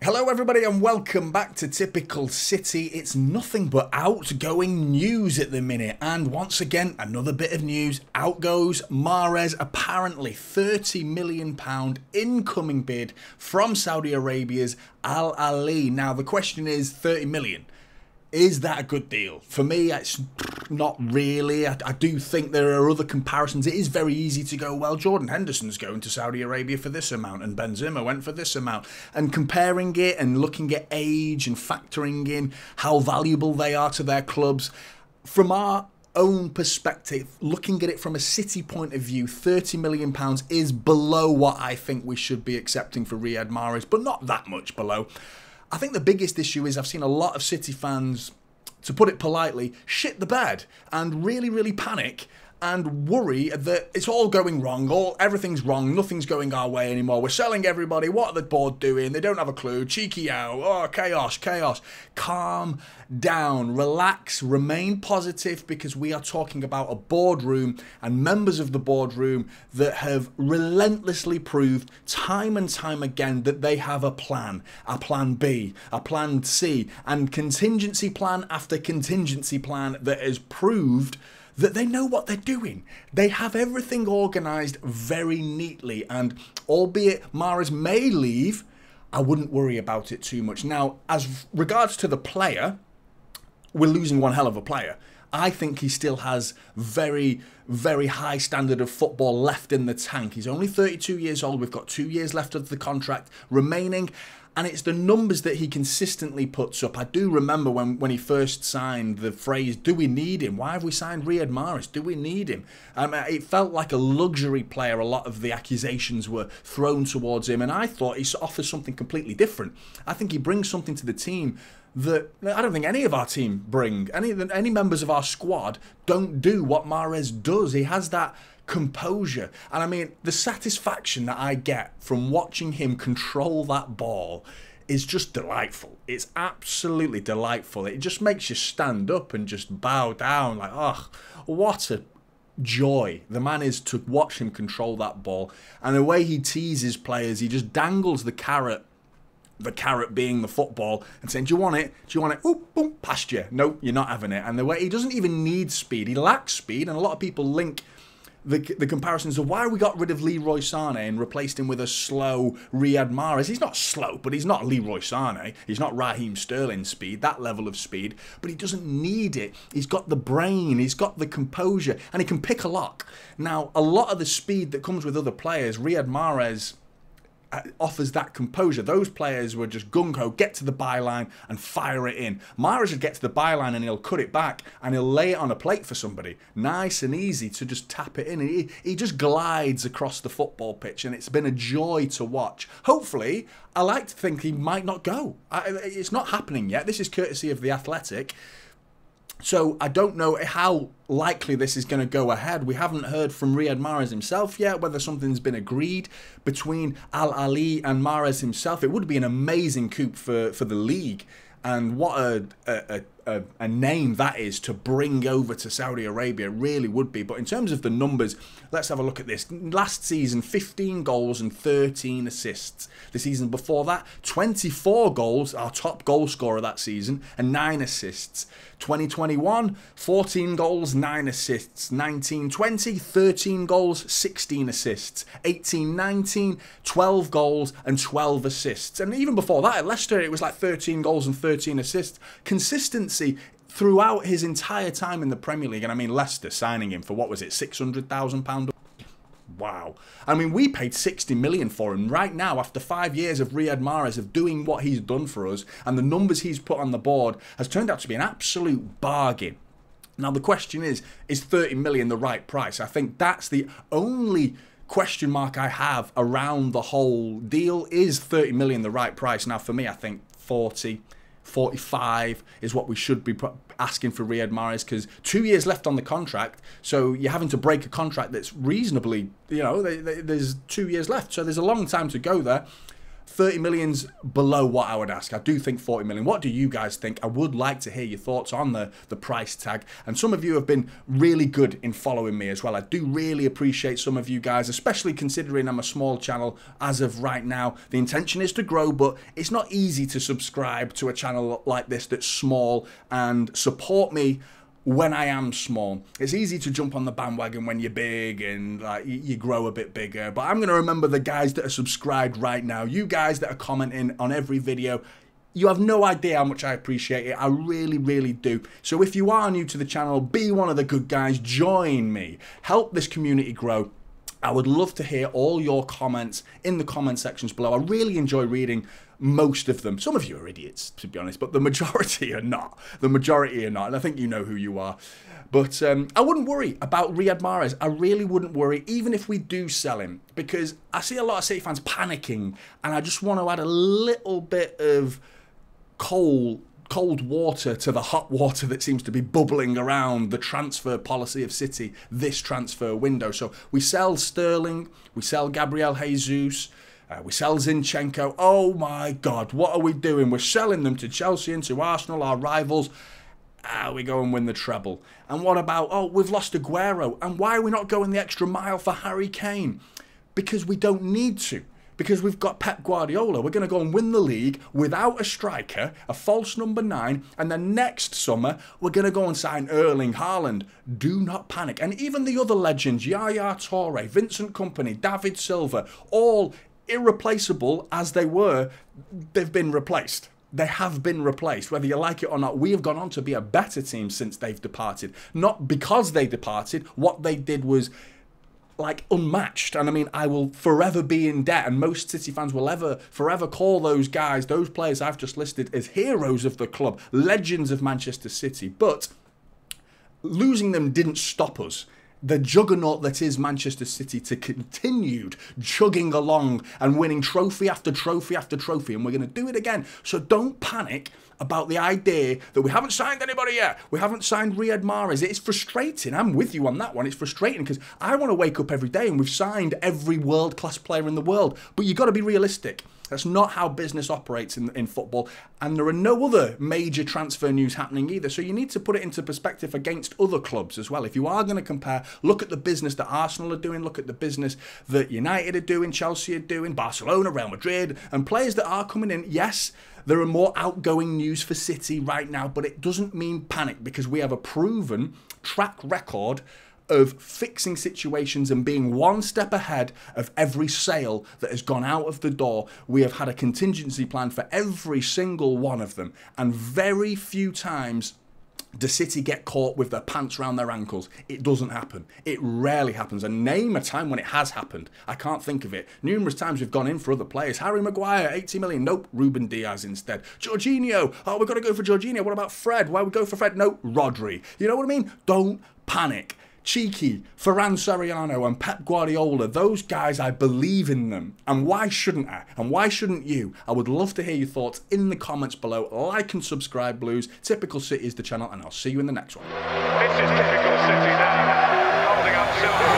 Hello everybody and welcome back to Typical City. It's nothing but outgoing news at the minute, and once again another bit of news. Out goes Mahrez, apparently £30 million incoming bid from Saudi Arabia's Al-Ahli. Now the question is, 30 million. Is that a good deal? For me, it's not really. I do think there are other comparisons. It is very easy to go, well, Jordan Henderson's going to Saudi Arabia for this amount and Benzema went for this amount. And comparing it and looking at age and factoring in how valuable they are to their clubs, from our own perspective, looking at it from a City point of view, £30 million is below what I think we should be accepting for Riyad Mahrez, but not that much below. I think the biggest issue is I've seen a lot of City fans, to put it politely, shit the bed and really panic and worry that it's all going wrong, everything's wrong, nothing's going our way anymore, we're selling everybody, what are the board doing, they don't have a clue, cheeky out, oh, chaos. Calm down, relax, remain positive, because we are talking about a boardroom and members of the boardroom that have relentlessly proved time and time again that they have a plan B, a plan C, and contingency plan after contingency plan that has proved that they know what they're doing. They have everything organised very neatly, and albeit Mahrez may leave, I wouldn't worry about it too much. Now, as regards to the player, we're losing one hell of a player. I think he still has very high standard of football left in the tank. He's only 32 years old. We've got 2 years left of the contract remaining. And it's the numbers that he consistently puts up. I do remember when he first signed, the phrase, do we need him? Why have we signed Riyad Mahrez? Do we need him? It felt like a luxury player. A lot of the accusations were thrown towards him. And I thought he offers something completely different. I think he brings something to the team that I don't think any of our team bring. Any members of our squad don't do what Mahrez does. He has that composure, and I mean, the satisfaction that I get from watching him control that ball is just delightful. It's absolutely delightful. It just makes you stand up and just bow down, like, oh, what a joy the man is to watch him control that ball. And the way he teases players, he just dangles the carrot being the football, and saying, do you want it? Do you want it? Ooh, boom, past you. No, you're not having it. And the way he doesn't even need speed. He lacks speed, and a lot of people link the comparisons of why we got rid of Leroy Sané and replaced him with a slow Riyad Mahrez. He's not slow, but he's not Leroy Sané. He's not Raheem Sterling speed, that level of speed, but he doesn't need it. He's got the brain, he's got the composure, and he can pick a lock. Now, a lot of the speed that comes with other players, Riyad Mahrez offers that composure. Those players were just gung-ho, get to the byline and fire it in. Mahrez would get to the byline and he'll cut it back and he'll lay it on a plate for somebody. Nice and easy to just tap it in. And he just glides across the football pitch, and it's been a joy to watch. Hopefully, I like to think he might not go. It's not happening yet. This is courtesy of The Athletic. So I don't know how likely this is going to go ahead. We haven't heard from Riyad Mahrez himself yet, whether something's been agreed between Al-Ahli and Mahrez himself. It would be an amazing coup for the league. And what a name that is to bring over to Saudi Arabia. It really would be. But in terms of the numbers, let's have a look at this. Last season, 15 goals and 13 assists. The season before that, 24 goals, our top goal scorer that season, and 9 assists. 2021, 14 goals, 9 assists. 19-20, 13 goals, 16 assists. 18-19, 12 goals and 12 assists. And even before that, at Leicester, it was like 13 goals and 13 assists. Consistency throughout his entire time in the Premier League. And I mean, Leicester signing him for, what was it, £600,000? Wow. I mean, we paid 60 million for him. Right now, after 5 years of Riyad Mahrez, of doing what he's done for us, and the numbers he's put on the board, has turned out to be an absolute bargain. Now, the question is 30 million the right price? I think that's the only question mark I have around the whole deal. Is 30 million the right price? Now, for me, I think 40, 45 is what we should be asking for Riyad Mahrez, because 2 years left on the contract, so you're having to break a contract that's reasonably, you know, there's 2 years left, so there's a long time to go there. 30 million's below what I would ask. I do think 40 million. What do you guys think? I would like to hear your thoughts on the price tag. And some of you have been really good in following me as well. I do really appreciate some of you guys, especially considering I'm a small channel as of right now. The intention is to grow, but it's not easy to subscribe to a channel like this that's small and support me when I am small. It's easy to jump on the bandwagon when you're big and like you grow a bit bigger, but I'm going to remember the guys that are subscribed right now. You guys that are commenting on every video, you have no idea how much I appreciate it. I really, really do. So if you are new to the channel, be one of the good guys, join me, help this community grow. I would love to hear all your comments in the comment sections below. I really enjoy reading most of them. Some of you are idiots, to be honest, but the majority are not. The majority are not, and I think you know who you are. But I wouldn't worry about Riyad Mahrez. I really wouldn't worry, even if we do sell him, because I see a lot of City fans panicking, and I just want to add a little bit of cold water to the hot water that seems to be bubbling around the transfer policy of City this transfer window. So we sell Sterling, we sell Gabriel Jesus, we sell Zinchenko. Oh my God, what are we doing? We're selling them to Chelsea and to Arsenal, our rivals. We go and win the treble. And what about, oh, we've lost Aguero. And why are we not going the extra mile for Harry Kane? Because we don't need to. Because we've got Pep Guardiola. We're going to go and win the league without a striker, a false number 9, and then next summer we're going to go and sign Erling Haaland. Do not panic. And even the other legends, Yaya Toure, Vincent Kompany, David Silva, all irreplaceable as they were, they've been replaced. They have been replaced, whether you like it or not. We have gone on to be a better team since they've departed. Not because they departed. What they did was like unmatched, and I mean, I will forever be in debt, and most City fans will forever call those guys, those players I've just listed, as heroes of the club, legends of Manchester City. But losing them didn't stop us. The juggernaut that is Manchester City to continued chugging along and winning trophy after trophy after trophy, and we're going to do it again. So don't panic about the idea that we haven't signed anybody yet. We haven't signed Riyad Mahrez. It's frustrating. I'm with you on that one. It's frustrating because I want to wake up every day and we've signed every world-class player in the world. But you've got to be realistic. That's not how business operates in football. And there are no other major transfer news happening either. So you need to put it into perspective against other clubs as well. If you are going to compare, look at the business that Arsenal are doing, look at the business that United are doing, Chelsea are doing, Barcelona, Real Madrid, and players that are coming in. Yes, there are more outgoing news for City right now, but it doesn't mean panic because we have a proven track record of fixing situations and being one step ahead of every sale that has gone out of the door. We have had a contingency plan for every single one of them, and very few times does City get caught with their pants around their ankles. It doesn't happen. It rarely happens. And name a time when it has happened. I can't think of it. Numerous times we've gone in for other players. Harry Maguire, 80 million. Nope, Ruben Diaz instead. Jorginho. Oh, we've got to go for Jorginho. What about Fred? Why would we go for Fred? No, Rodri. You know what I mean? Don't panic. Cheeky, Ferran Soriano and Pep Guardiola, those guys, I believe in them. And why shouldn't I? And why shouldn't you? I would love to hear your thoughts in the comments below. Like and subscribe, Blues. Typical City is the channel, and I'll see you in the next one. This is Typical City now, holding up silver.